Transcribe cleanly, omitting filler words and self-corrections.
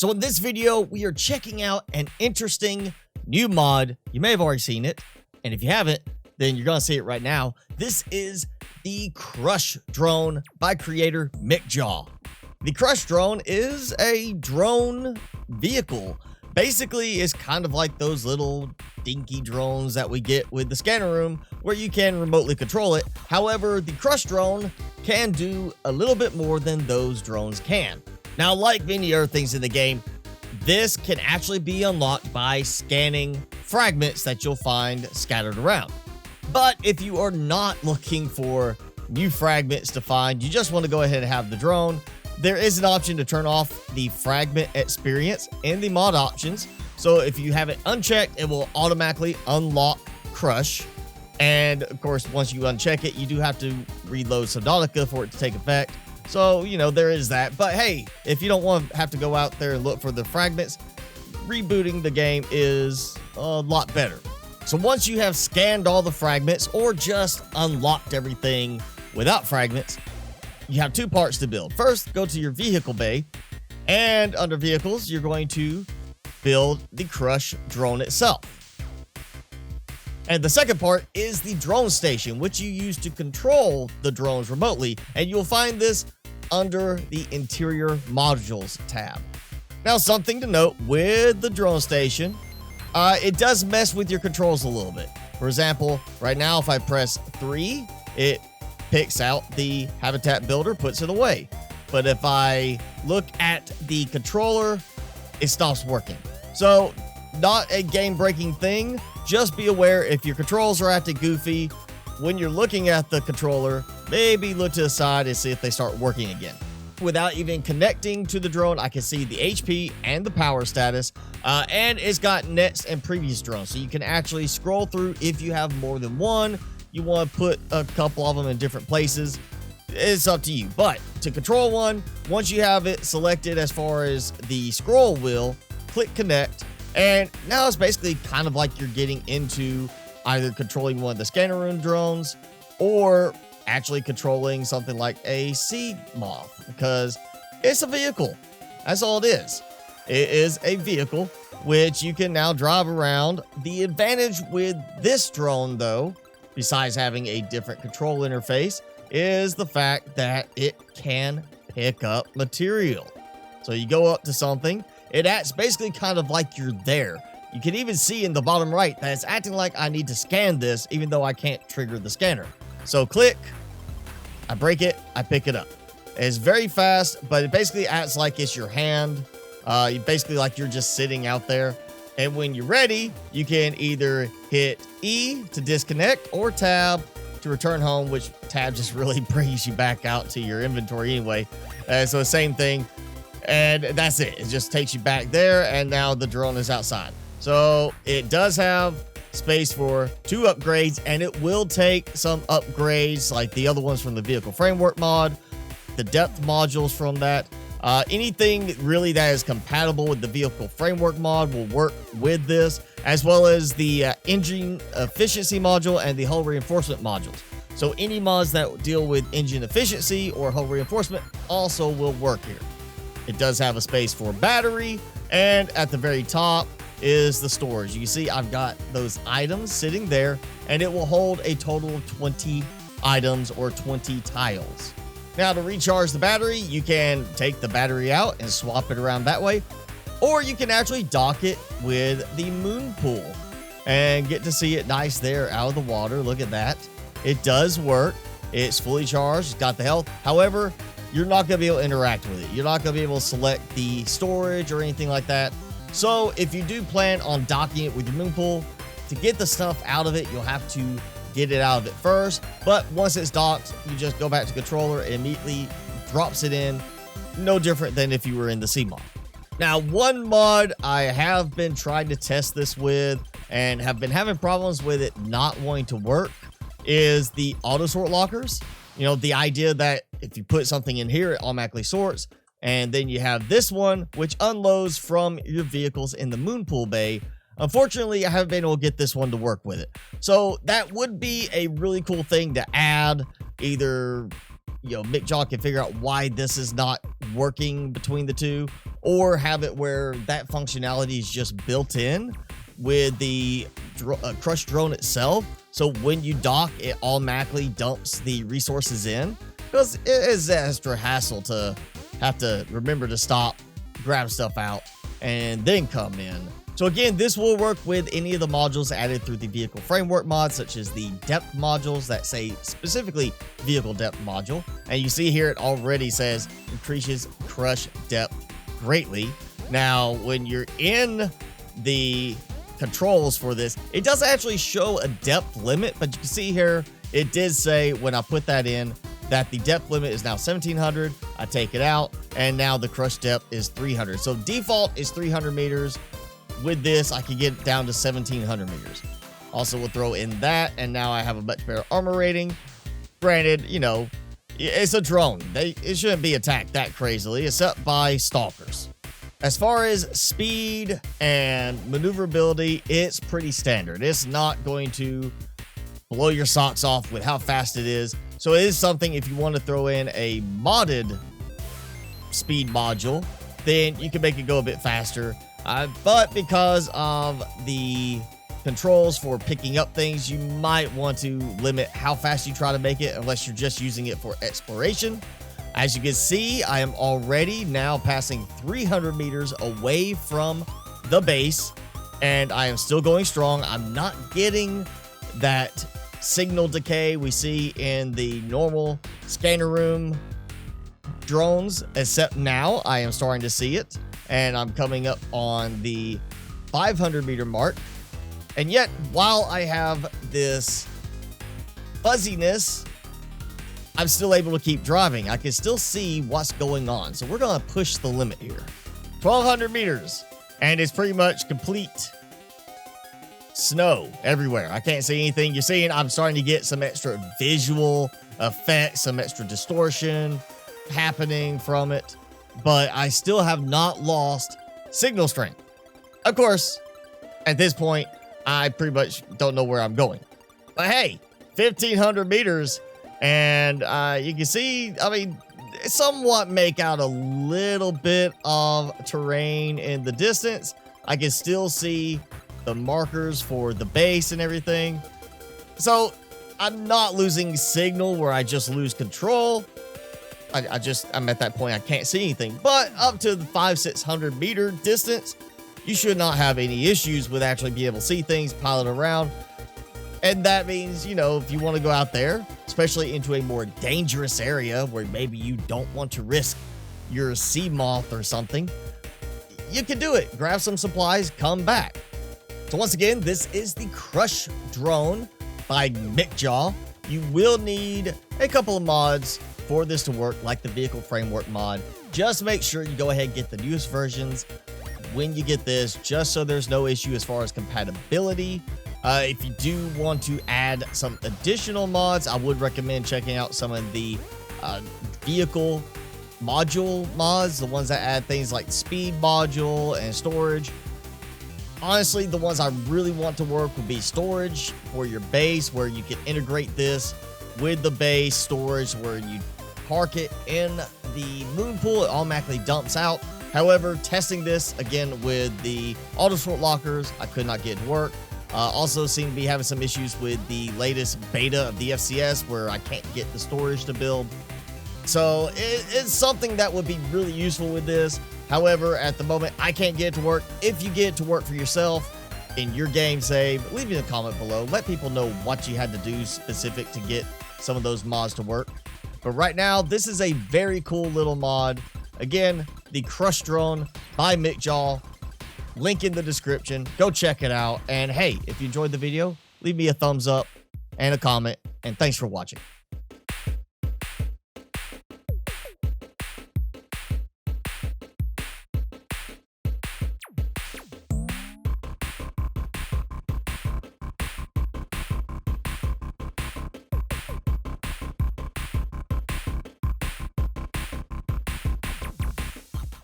So in this video, we are checking out an interesting new mod. You may have already seen it, and if you haven't, then you're gonna see it right now. This is the Crush drone by creator McJaw. The Crush drone is a drone vehicle. Basically, it's kind of like those little dinky drones that we get with the scanner room where you can remotely control it. However, the Crush drone can do a little bit more than those drones can. Now, like many other things in the game, this can actually be unlocked by scanning fragments that you'll find scattered around. But if you are not looking for new fragments to find, you just want to go ahead and have the drone, there is an option to turn off the fragment experience in the mod options. So if you have it unchecked, it will automatically unlock Crush. And of course, once you uncheck it, you do have to reload Subnautica for it to take effect. So, you know, there is that. But hey, if you don't want to have to go out there and look for the fragments, rebooting the game is a lot better. So once you have scanned all the fragments or just unlocked everything without fragments, you have two parts to build. First, go to your vehicle bay, and under vehicles, you're going to build the Crush drone itself. And the second part is the drone station, which you use to control the drones remotely, and you'll find this under the interior modules tab. Now, something to note with the drone station, it does mess with your controls a little bit. For example, right now, if I press 3, it picks out the habitat builder, puts it away. But if I look at the controller, it stops working. So, not a game-breaking thing. Just be aware if your controls are acting goofy, when you're looking at the controller, maybe look to the side and see if they start working again. Without even connecting to the drone, I can see the HP and the power status, and it's got nets and previous drones. So you can actually scroll through if you have more than one. You want to put a couple of them in different places. It's up to you. But to control one, once you have it selected as far as the scroll wheel, click connect. And now it's basically kind of like you're getting into either controlling one of the scanner room drones or actually controlling something like a sea moth, because it's a vehicle. That's all it is. It is a vehicle which you can now drive around. The advantage with this drone, though, besides having a different control interface, is the fact that it can pick up material. So you go up to something, it acts basically kind of like you're there. You can even see in the bottom right that it's acting like I need to scan this, even though I can't trigger the scanner. So click, I break it, I pick it up. It's very fast, but it basically acts like it's your hand. Basically like you're just sitting out there. And when you're ready, you can either hit E to disconnect or tab to return home, which tab just really brings you back out to your inventory anyway. So the same thing. And that's it. It just takes you back there, and now the drone is outside. So it does have space for 2 upgrades, and it will take some upgrades like the other ones from the vehicle framework mod, the depth modules from that. Anything really that is compatible with the vehicle framework mod will work with this, as well as the engine efficiency module and the hull reinforcement modules. So any mods that deal with engine efficiency or hull reinforcement also will work here. It does have a space for battery, and at the very top is the storage. You can see I've got those items sitting there, and it will hold a total of 20 items or 20 tiles. Now, to recharge the battery, you can take the battery out and swap it around that way, or you can actually dock it with the moon pool and get to see it nice there out of the water. Look at that. It does work. It's fully charged. It's got the health. However, you're not going to be able to interact with it. You're not going to be able to select the storage or anything like that. So if you do plan on docking it with your moon pool, to get the stuff out of it, you'll have to get it out of it first. But once it's docked, you just go back to controller and immediately drops it in. No different than if you were in the sea mod. Now, one mod I have been trying to test this with and have been having problems with it not wanting to work is the auto sort lockers. You know, the idea that if you put something in here, it automatically sorts. And then you have this one, which unloads from your vehicles in the moon pool bay. Unfortunately, I haven't been able to get this one to work with it. So that would be a really cool thing to add, either McJaw can figure out why this is not working between the two, or have it where that functionality is just built in with the Crush drone itself. So when you dock, it automatically dumps the resources in, because it is extra hassle to have to remember to stop, grab stuff out, and then come in. So again, this will work with any of the modules added through the vehicle framework mod, such as the depth modules that say specifically vehicle depth module. And you see here, it already says increases crush depth greatly. Now, when you're in the controls for this, it does actually show a depth limit, but you can see here, it did say when I put that in, that the depth limit is now 1700. I take it out, and now the crush depth is 300. So default is 300 meters. With this, I can get it down to 1700 meters. Also, we'll throw in that, and now I have a much better armor rating. Granted, it's a drone. It shouldn't be attacked that crazily, except by stalkers. As far as speed and maneuverability, it's pretty standard. It's not going to blow your socks off with how fast it is. So it is something, if you want to throw in a modded speed module, then you can make it go a bit faster. But because of the controls for picking up things, you might want to limit how fast you try to make it, unless you're just using it for exploration. As you can see, I am already now passing 300 meters away from the base, and I am still going strong. I'm not getting that signal decay we see in the normal scanner room drones, except now I am starting to see it. And I'm coming up on the 500 meter mark. And yet, while I have this fuzziness, I'm still able to keep driving. I can still see what's going on. So we're going to push the limit here. 1,200 meters. And it's pretty much complete snow everywhere. I can't see anything. You're seeing I'm starting to get some extra visual effects, some extra distortion happening from it. But I still have not lost signal strength. Of course, at this point, I pretty much don't know where I'm going. But hey, 1,500 meters, and you can see, somewhat make out a little bit of terrain in the distance. I can still see the markers for the base and everything. So I'm not losing signal where I just lose control. I'm at that point, I can't see anything. But up to the 500-600 meter distance, you should not have any issues with actually being able to see things, pilot around. And that means, if you want to go out there, especially into a more dangerous area where maybe you don't want to risk your sea moth or something, you can do it. Grab some supplies, come back. So once again, this is the Crush drone by McJaw. You will need a couple of mods for this to work, like the vehicle framework mod. Just make sure you go ahead and get the newest versions when you get this, just so there's no issue as far as compatibility. If you do want to add some additional mods, I would recommend checking out some of the vehicle module mods, the ones that add things like speed module and storage. Honestly, the ones I really want to work would be storage for your base, where you can integrate this with the base storage, where you park it in the moon pool, it automatically dumps out. However, testing this again with the auto sort lockers, I could not get to work. Also seem to be having some issues with the latest beta of the FCS, where I can't get the storage to build. So it's something that would be really useful with this. However, at the moment, I can't get it to work. If you get it to work for yourself in your game save, leave me a comment below. Let people know what you had to do specific to get some of those mods to work. But right now, this is a very cool little mod. Again, the Crush drone by McJaw. Link in the description. Go check it out. And hey, if you enjoyed the video, leave me a thumbs up and a comment. And thanks for watching.